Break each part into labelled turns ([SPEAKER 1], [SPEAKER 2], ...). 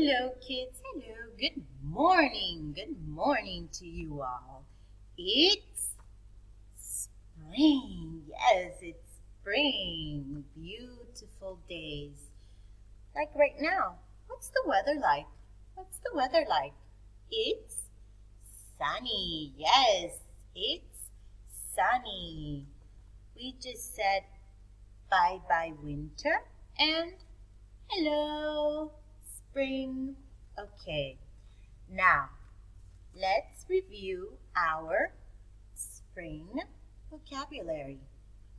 [SPEAKER 1] Hello, kids. Hello. Good morning. Good morning to you all. It's spring. Yes, it's spring. Beautiful days. Like right now. What's the weather like? What's the weather like? It's sunny. Yes, it's sunny. We just said bye-bye winter and hello spring. Okay, now let's review our spring vocabulary.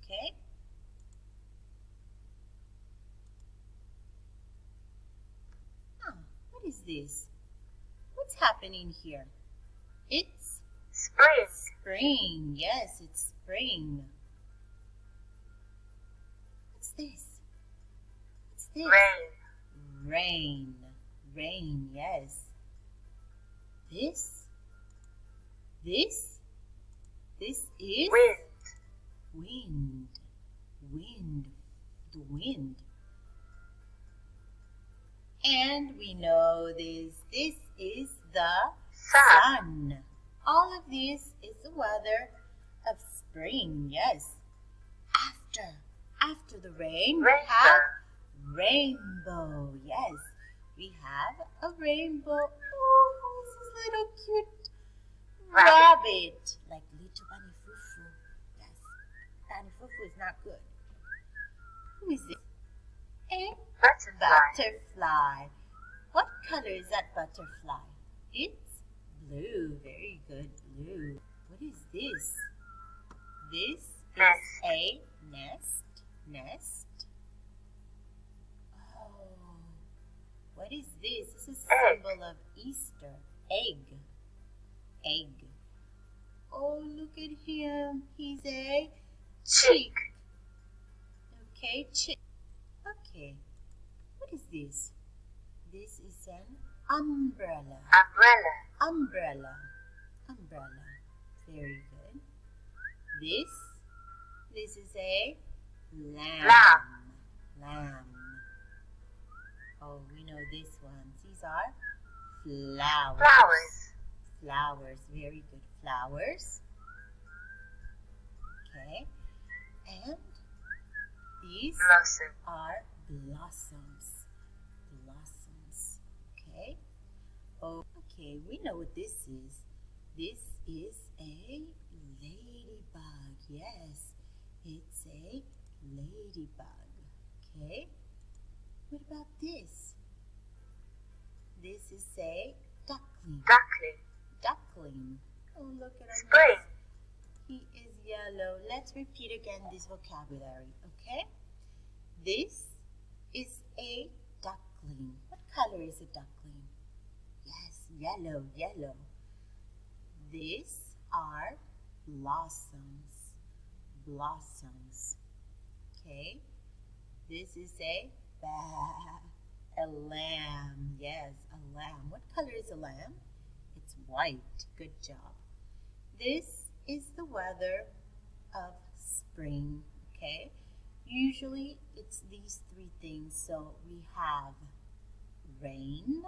[SPEAKER 1] Okay? What is this? What's happening here? It's
[SPEAKER 2] spring.
[SPEAKER 1] Spring. Yes, it's spring. What's this? What's this?
[SPEAKER 2] Rain.
[SPEAKER 1] Rain. Rain, yes. This is
[SPEAKER 2] Wind.
[SPEAKER 1] wind. Wind. The wind. And we know this is the sun. All of this is the weather of spring, yes. After the rain, we have rainbow, yes. We have a rainbow. Oh, this is little cute rabbit. Like little Bunny Fufu. Yes, Bunny Fufu is not good. Who is it? A butterfly. What color is that butterfly? It's blue. Very good, blue. What is this? This is a nest. Oh, what is this? This is a symbol of Easter. Egg. Oh, look at him. He's a chick. Okay, chick. Okay, what is this? This is an umbrella. Umbrella. Very good. This is a lamb. Oh, we know this one. These are flowers. Very good. Flowers. Okay. And these are blossoms. Okay. Oh, okay. We know what this is. This is a ladybug. Yes, it's a ladybug. Okay. What about this? This is a duckling. Oh, look at him.
[SPEAKER 2] Spring.
[SPEAKER 1] He is yellow. Let's repeat again this vocabulary, okay? This is a duckling. What color is a duckling? Yes, yellow. These are blossoms. Okay? This is a lamb. Yes, a lamb. What color is a lamb? It's white. Good job. This is the weather of spring, okay? Usually it's these three things. So we have rain,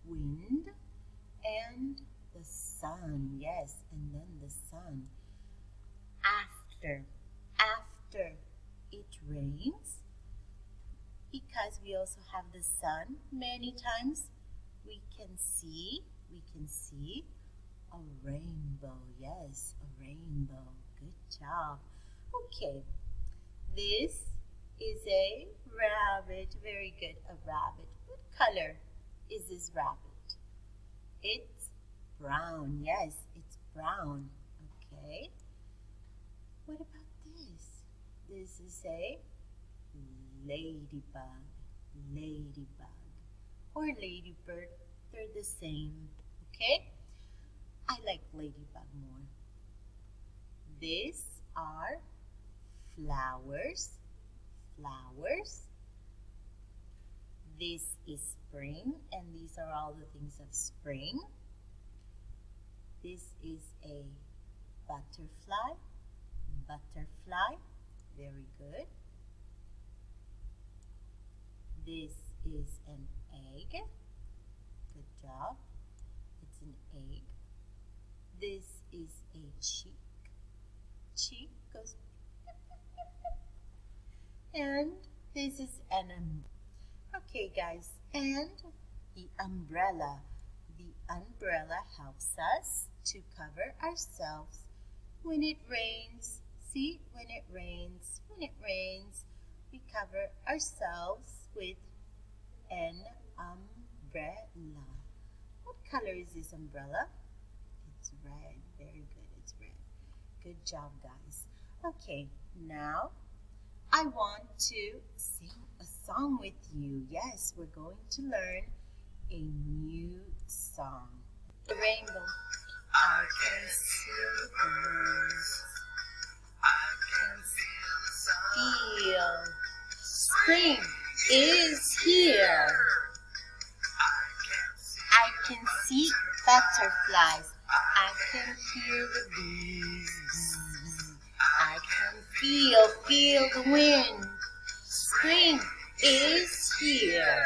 [SPEAKER 1] wind, and the sun. Yes, and then the sun. After it rains, because we also have the sun, many times we can see a rainbow. Yes, a rainbow. Good job. Okay, this is a rabbit. Very good, a rabbit. What color is this rabbit? It's brown. Yes, it's brown. Okay. What about this? This is a ladybug. Or ladybird. They're the same. Okay? I like ladybug more. These are flowers. This is spring, and these are all the things of spring. This is a butterfly. Very good. This is an egg. Good job. It's an egg. This is a cheek. Cheek goes. And this is an okay, guys. And the umbrella. The umbrella helps us to cover ourselves when it rains. See, when it rains, we cover ourselves with an umbrella. What color is this umbrella? It's red. Very good. It's red. Good job, guys. Okay, now I want to sing a song with you. Yes, we're going to learn a new song. The rainbow. I can see the birds. I can feel spring is here. I can see butterflies. I can hear the bees. I can feel the wind. Spring is here.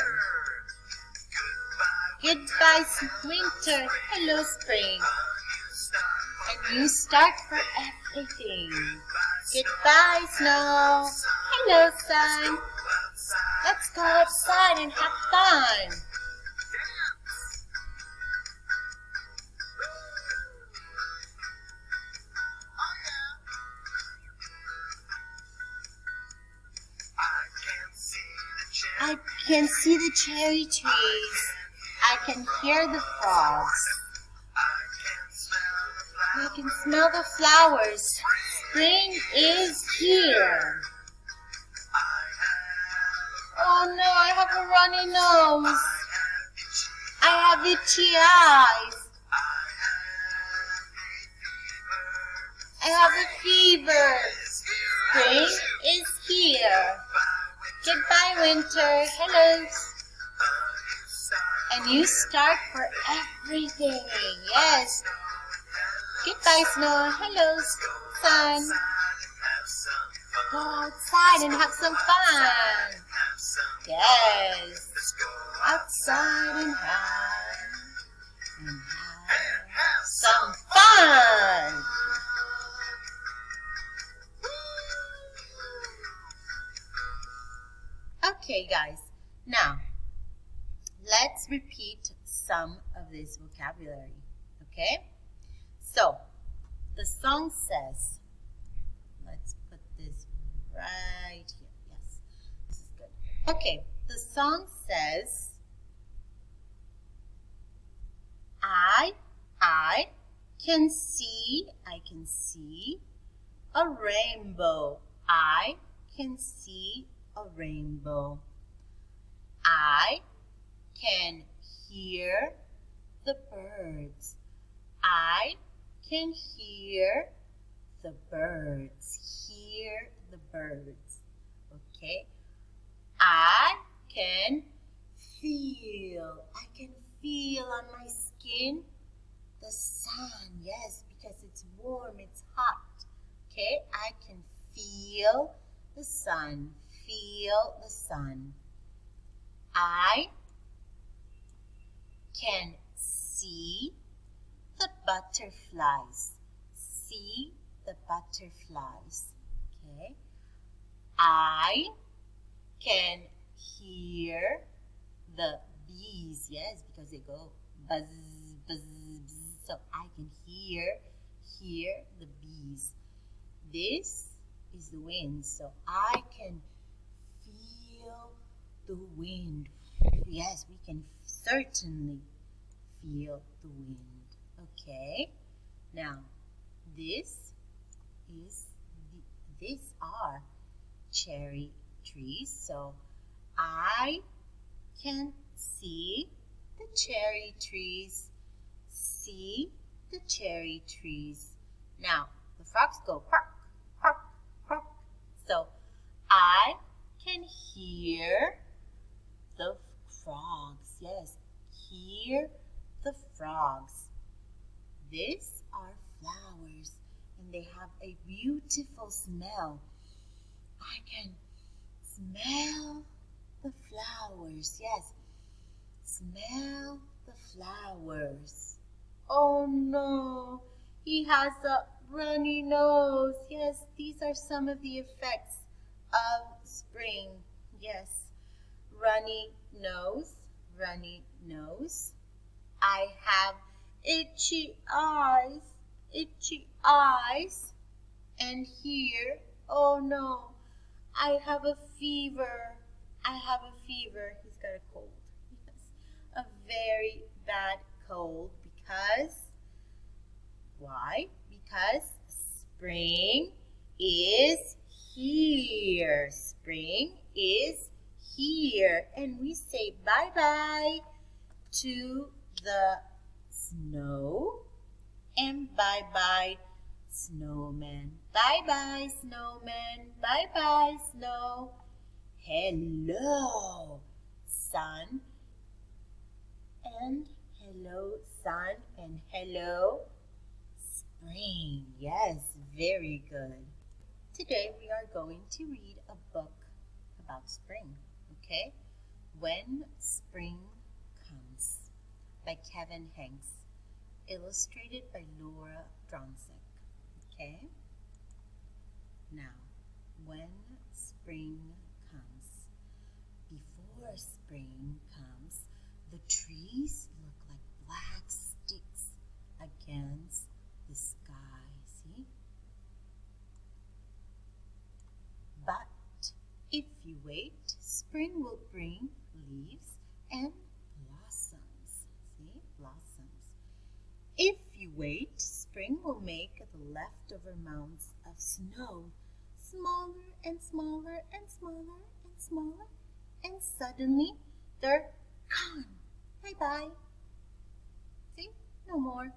[SPEAKER 1] Goodbye, winter. Hello, spring. A new start for everything. Goodbye, snow. Hello, sun. Let's go outside and have fun. I can see the cherry trees. I can hear the frogs. I can smell the flowers. Spring is here. Oh no, I have a runny nose. I have itchy eyes. I have a fever. Spring is here. Goodbye, winter. Hello. A new start for everything. Yes. Goodbye, snow. Hello, sun. Go outside and have some fun. Yes. Outside and have some fun. Okay, guys. Now, let's repeat some of this vocabulary. Okay? So, the song says, let's put this right here. Yes, this is good. Okay, the song says, I can see a rainbow. I can see a rainbow. I can hear the birds. I can hear the birds. Hear the birds. Okay? I can feel. I can feel on my skin the sun. Yes, because it's warm, it's hot. Okay? I can feel the sun. Feel the sun. I can see the butterflies. See the butterflies. Okay. I can hear the bees. Yes, because they go buzz, buzz, buzz. So I can hear the bees. This is the wind. So I can feel the wind. Yes, we can certainly feel the wind. Okay. Now, these are cherry trees. So I can see the cherry trees. See the cherry trees. Now, the frogs go bark, bark, bark. So I can hear the frogs. Yes, hear the frogs. These are flowers and they have a beautiful smell. I can smell the flowers. Yes. Smell the flowers. Oh no, he has a runny nose. Yes, these are some of the effects of spring. Yes, runny nose, runny nose. I have itchy eyes, itchy eyes. And here, oh no, I have a fever. I have a fever. He's got a cold. Yes, a very bad cold because, why? Because spring is here. Spring is here. And we say bye-bye to the snow and bye-bye snowman. Bye-bye snowman. Bye-bye snow. Hello sun and hello sun and hello spring. Yes, very good. Today we are going to read a book about spring, okay? When Spring Comes by Kevin Henkes, illustrated by Laura Dronsek, okay? Now, when spring comes, before spring comes, the trees look like black sticks against the sky, see? But if you wait, spring will bring leaves and blossoms, see? Blossoms. If you wait, spring will make the leftover mounds of snow smaller and smaller and smaller and smaller, and suddenly they're gone. Bye-bye. See? No more.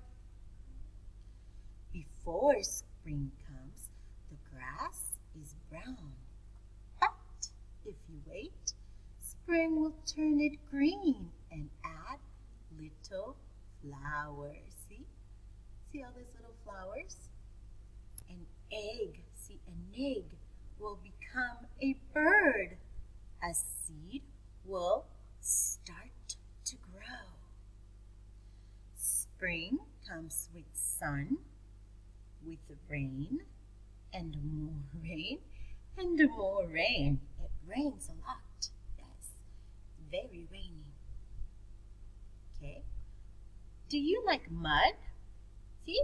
[SPEAKER 1] Before spring comes, the grass is brown. But if you wait, spring will turn it green and add little flowers. See all these little flowers? An egg, see, an egg will become a bird. A seed will start to grow. Spring comes with sun, with rain, and more rain, and more rain. It rains a lot, yes, very rainy. Okay, do you like mud? See,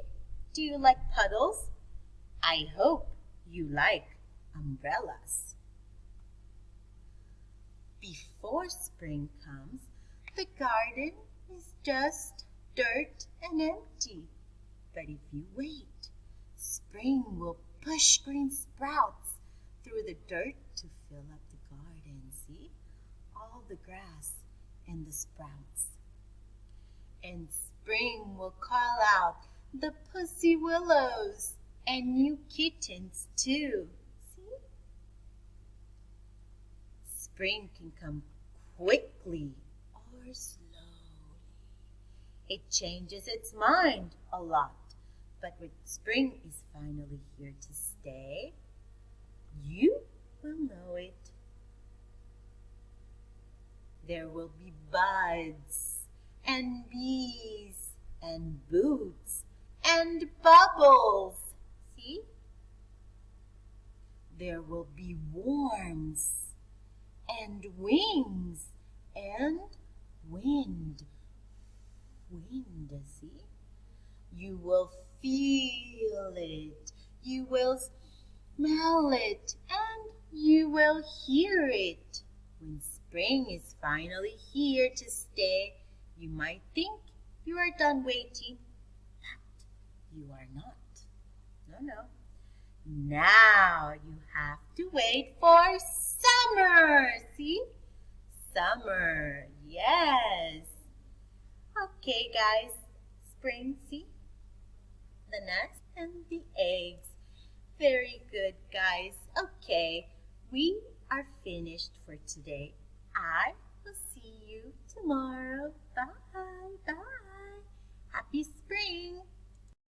[SPEAKER 1] do you like puddles? I hope you like umbrellas. Before spring comes, the garden is just dirt and empty. But if you wait, spring will push green sprouts through the dirt to fill up the garden. See, all the grass and the sprouts. And spring will call out the pussy willows and new kittens too. See? Spring can come quickly or slowly. It changes its mind a lot. But when spring is finally here to stay, you will know it. There will be buds and bees and boots and bubbles. See? There will be worms and wings and wind. Wind, see? You will feel it. You will smell it. And you will hear it. When spring is finally here to stay, you might think you are done waiting. But you are not. No. Now you have to wait for summer. See? Summer. Yes. Okay, guys. Spring, see? The nuts and the eggs. Very good, guys. Okay, we are finished for today. I will see you tomorrow. Bye. Bye. Happy spring.